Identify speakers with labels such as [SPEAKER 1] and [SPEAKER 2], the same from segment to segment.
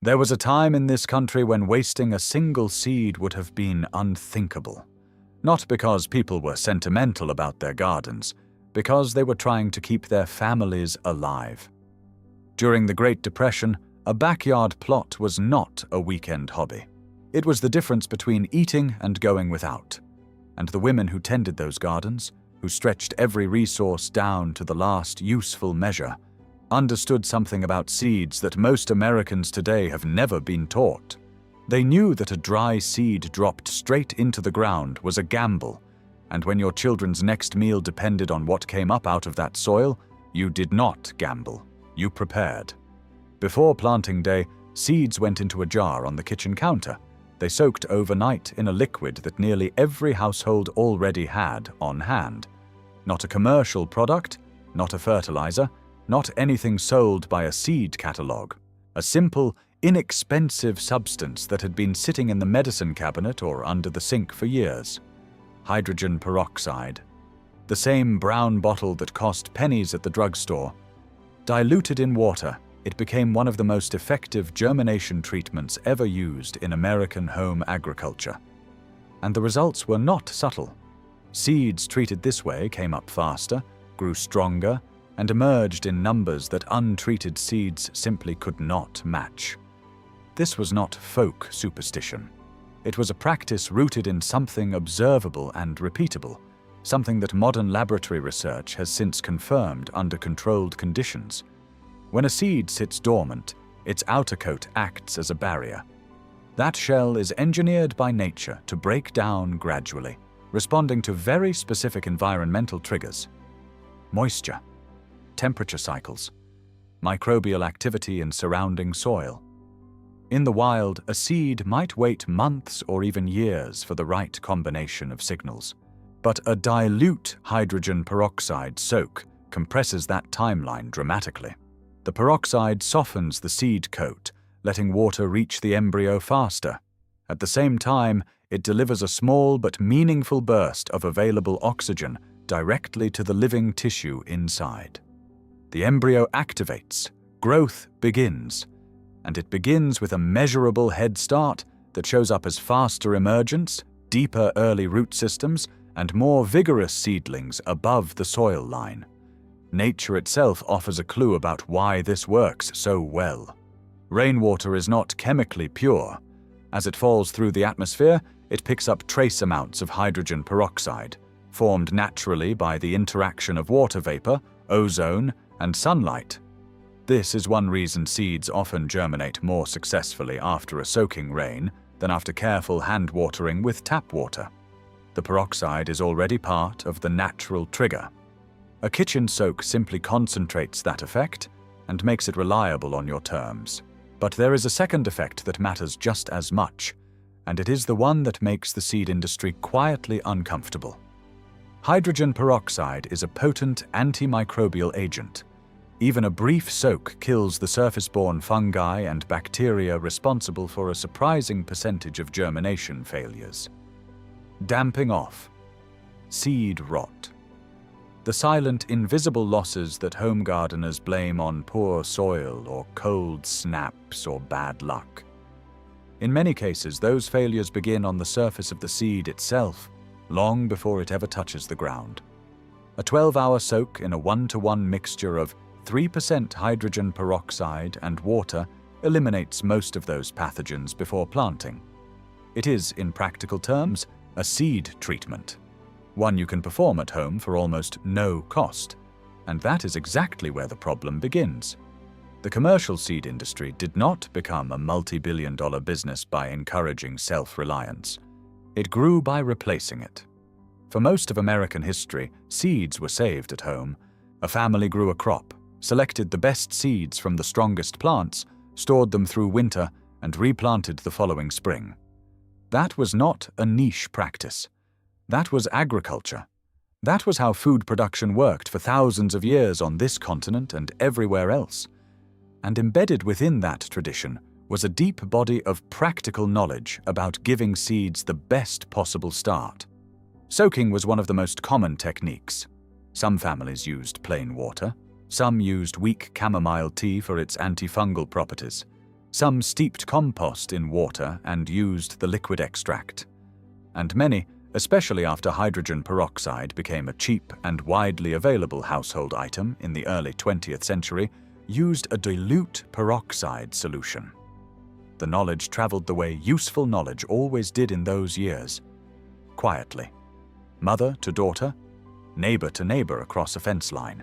[SPEAKER 1] There was a time in this country when wasting a single seed would have been unthinkable. Not because people were sentimental about their gardens, because they were trying to keep their families alive. During the Great Depression, a backyard plot was not a weekend hobby. It was the difference between eating and going without. And the women who tended those gardens, who stretched every resource down to the last useful measure, understood something about seeds that most Americans today have never been taught. They knew that a dry seed dropped straight into the ground was a gamble, and when your children's next meal depended on what came up out of that soil, you did not gamble, you prepared. Before planting day, seeds went into a jar on the kitchen counter. They soaked overnight in a liquid that nearly every household already had on hand. Not a commercial product, not a fertilizer, not anything sold by a seed catalog. A simple, inexpensive substance that had been sitting in the medicine cabinet or under the sink for years. Hydrogen peroxide. The same brown bottle that cost pennies at the drugstore. Diluted in water, it became one of the most effective germination treatments ever used in American home agriculture. And the results were not subtle. Seeds treated this way came up faster, grew stronger, and emerged in numbers that untreated seeds simply could not match. This was not folk superstition. It was a practice rooted in something observable and repeatable, something that modern laboratory research has since confirmed under controlled conditions. When a seed sits dormant, its outer coat acts as a barrier. That shell is engineered by nature to break down gradually, responding to very specific environmental triggers. Moisture, temperature cycles, microbial activity in surrounding soil. In the wild, a seed might wait months or even years for the right combination of signals. But a dilute hydrogen peroxide soak compresses that timeline dramatically. The peroxide softens the seed coat, letting water reach the embryo faster. At the same time, it delivers a small but meaningful burst of available oxygen directly to the living tissue inside. The embryo activates, growth begins, and it begins with a measurable head start that shows up as faster emergence, deeper early root systems, and more vigorous seedlings above the soil line. Nature itself offers a clue about why this works so well. Rainwater is not chemically pure. As it falls through the atmosphere, it picks up trace amounts of hydrogen peroxide, formed naturally by the interaction of water vapor, ozone, and sunlight. This is one reason seeds often germinate more successfully after a soaking rain than after careful hand watering with tap water. The peroxide is already part of the natural trigger. A kitchen soak simply concentrates that effect and makes it reliable on your terms. But there is a second effect that matters just as much, and it is the one that makes the seed industry quietly uncomfortable. Hydrogen peroxide is a potent antimicrobial agent. Even a brief soak kills the surface-borne fungi and bacteria responsible for a surprising percentage of germination failures. Damping off. Seed rot. The silent, invisible losses that home gardeners blame on poor soil or cold snaps or bad luck. In many cases, those failures begin on the surface of the seed itself, long before it ever touches the ground. A 12-hour soak in a 1-to-1 mixture of 3% hydrogen peroxide and water eliminates most of those pathogens before planting. It is, in practical terms, a seed treatment, one you can perform at home for almost no cost, and that is exactly where the problem begins. The commercial seed industry did not become a multi-billion-dollar business by encouraging self-reliance. It grew by replacing it. For most of American history, seeds were saved at home. A family grew a crop, selected the best seeds from the strongest plants, stored them through winter, and replanted the following spring. That was not a niche practice. That was agriculture. That was how food production worked for thousands of years on this continent and everywhere else. And embedded within that tradition was a deep body of practical knowledge about giving seeds the best possible start. Soaking was one of the most common techniques. Some families used plain water. Some used weak chamomile tea for its antifungal properties. Some steeped compost in water and used the liquid extract. And many, especially after hydrogen peroxide became a cheap and widely available household item in the early 20th century, used a dilute peroxide solution. The knowledge traveled the way useful knowledge always did in those years. Quietly. Mother to daughter, neighbor to neighbor across a fence line.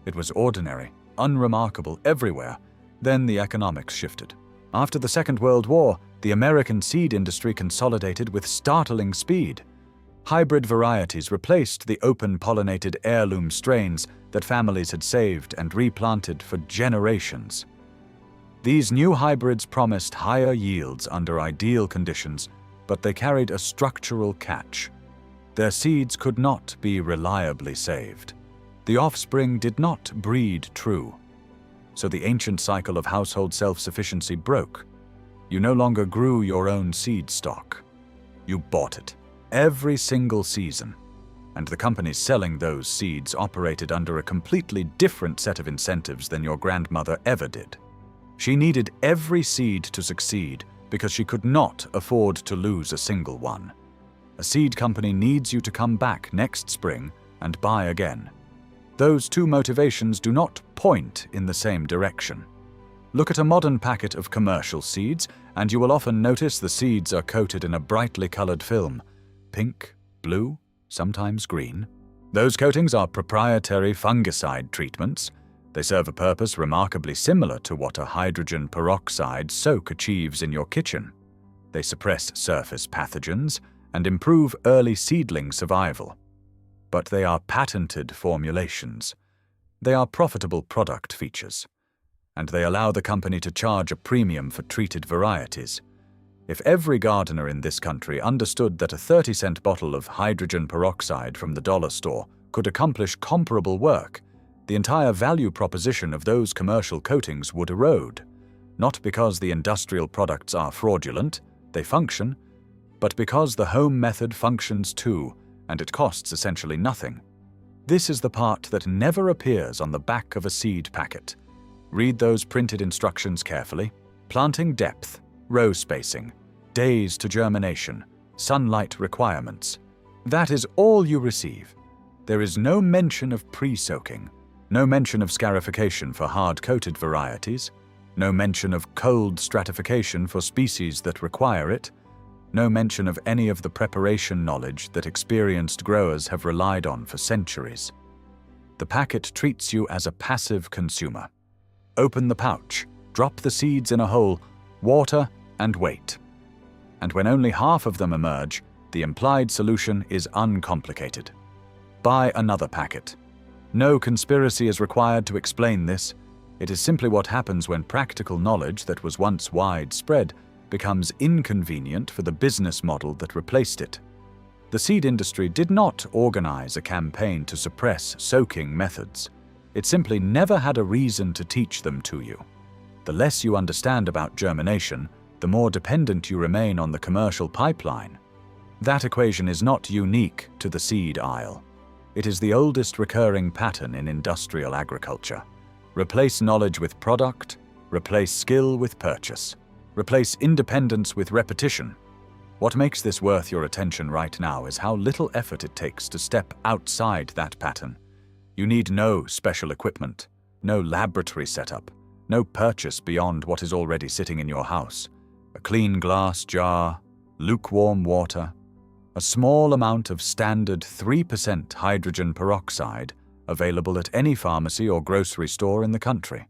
[SPEAKER 1] It was ordinary, unremarkable everywhere. Then the economics shifted. After the Second World War, the American seed industry consolidated with startling speed. Hybrid varieties replaced the open-pollinated heirloom strains that families had saved and replanted for generations. These new hybrids promised higher yields under ideal conditions, but they carried a structural catch. Their seeds could not be reliably saved. The offspring did not breed true. So the ancient cycle of household self-sufficiency broke. You no longer grew your own seed stock. You bought it, every single season. And the companies selling those seeds operated under a completely different set of incentives than your grandmother ever did. She needed every seed to succeed because she could not afford to lose a single one. A seed company needs you to come back next spring and buy again. Those two motivations do not point in the same direction. Look at a modern packet of commercial seeds, and you will often notice the seeds are coated in a brightly colored film. Pink, blue, sometimes green. Those coatings are proprietary fungicide treatments. They serve a purpose remarkably similar to what a hydrogen peroxide soak achieves in your kitchen. They suppress surface pathogens and improve early seedling survival. But they are patented formulations. They are profitable product features. And they allow the company to charge a premium for treated varieties. If every gardener in this country understood that a 30-cent bottle of hydrogen peroxide from the dollar store could accomplish comparable work, the entire value proposition of those commercial coatings would erode. Not because the industrial products are fraudulent, they function, but because the home method functions too, and it costs essentially nothing. This is the part that never appears on the back of a seed packet. Read those printed instructions carefully. Planting depth, row spacing, days to germination, sunlight requirements. That is all you receive. There is no mention of pre-soaking, no mention of scarification for hard-coated varieties, no mention of cold stratification for species that require it, no mention of any of the preparation knowledge that experienced growers have relied on for centuries. The packet treats you as a passive consumer. Open the pouch, drop the seeds in a hole, water, and wait. And when only half of them emerge, the implied solution is uncomplicated. Buy another packet. No conspiracy is required to explain this. It is simply what happens when practical knowledge that was once widespread becomes inconvenient for the business model that replaced it. The seed industry did not organize a campaign to suppress soaking methods. It simply never had a reason to teach them to you. The less you understand about germination, the more dependent you remain on the commercial pipeline. That equation is not unique to the seed aisle. It is the oldest recurring pattern in industrial agriculture. Replace knowledge with product, replace skill with purchase. Replace independence with repetition. What makes this worth your attention right now is how little effort it takes to step outside that pattern. You need no special equipment, no laboratory setup, no purchase beyond what is already sitting in your house. A clean glass jar, lukewarm water, a small amount of standard 3% hydrogen peroxide available at any pharmacy or grocery store in the country.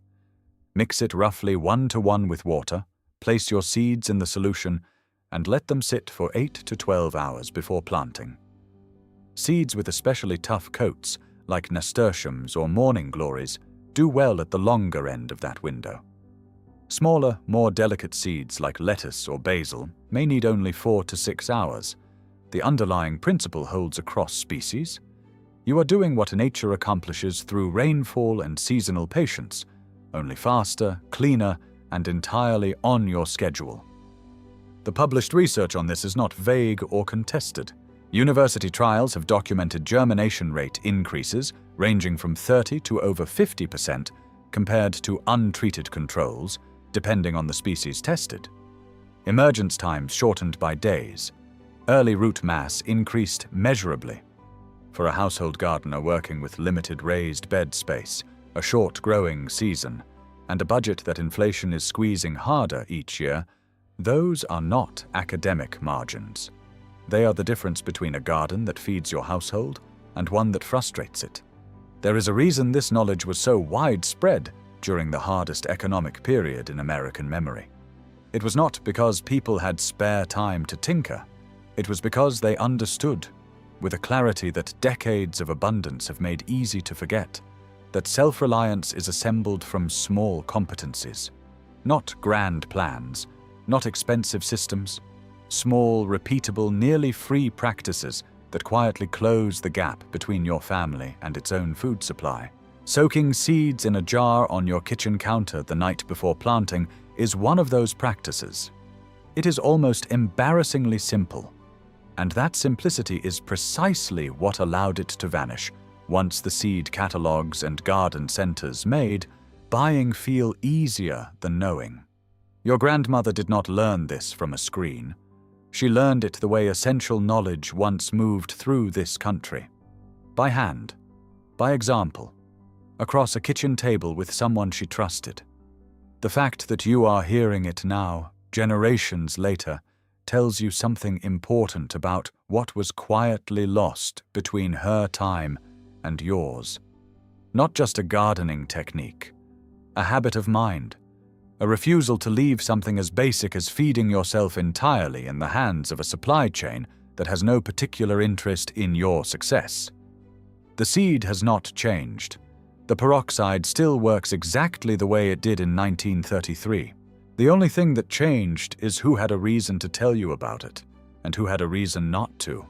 [SPEAKER 1] Mix it roughly 1-to-1 with water. Place your seeds in the solution and let them sit for 8 to 12 hours before planting. Seeds with especially tough coats, like nasturtiums or morning glories, do well at the longer end of that window. Smaller, more delicate seeds like lettuce or basil may need only 4 to 6 hours. The underlying principle holds across species. You are doing what nature accomplishes through rainfall and seasonal patience, only faster, cleaner, and entirely on your schedule. The published research on this is not vague or contested. University trials have documented germination rate increases ranging from 30 to over 50% compared to untreated controls, depending on the species tested. Emergence times shortened by days. Early root mass increased measurably. For a household gardener working with limited raised bed space, a short growing season, and a budget that inflation is squeezing harder each year, those are not academic margins. They are the difference between a garden that feeds your household and one that frustrates it. There is a reason this knowledge was so widespread during the hardest economic period in American memory. It was not because people had spare time to tinker. It was because they understood, with a clarity that decades of abundance have made easy to forget, that self-reliance is assembled from small competencies, not grand plans, not expensive systems, small, repeatable, nearly free practices that quietly close the gap between your family and its own food supply. Soaking seeds in a jar on your kitchen counter the night before planting is one of those practices. It is almost embarrassingly simple, and that simplicity is precisely what allowed it to vanish. Once the seed catalogs and garden centers made buying feel easier than knowing. Your grandmother did not learn this from a screen. She learned it the way essential knowledge once moved through this country. By hand, by example, across a kitchen table with someone she trusted. The fact that you are hearing it now, generations later, tells you something important about what was quietly lost between her time and yours. Not just a gardening technique, a habit of mind, a refusal to leave something as basic as feeding yourself entirely in the hands of a supply chain that has no particular interest in your success. The seed has not changed. The peroxide still works exactly the way it did in 1933. The only thing that changed is who had a reason to tell you about it, and who had a reason not to.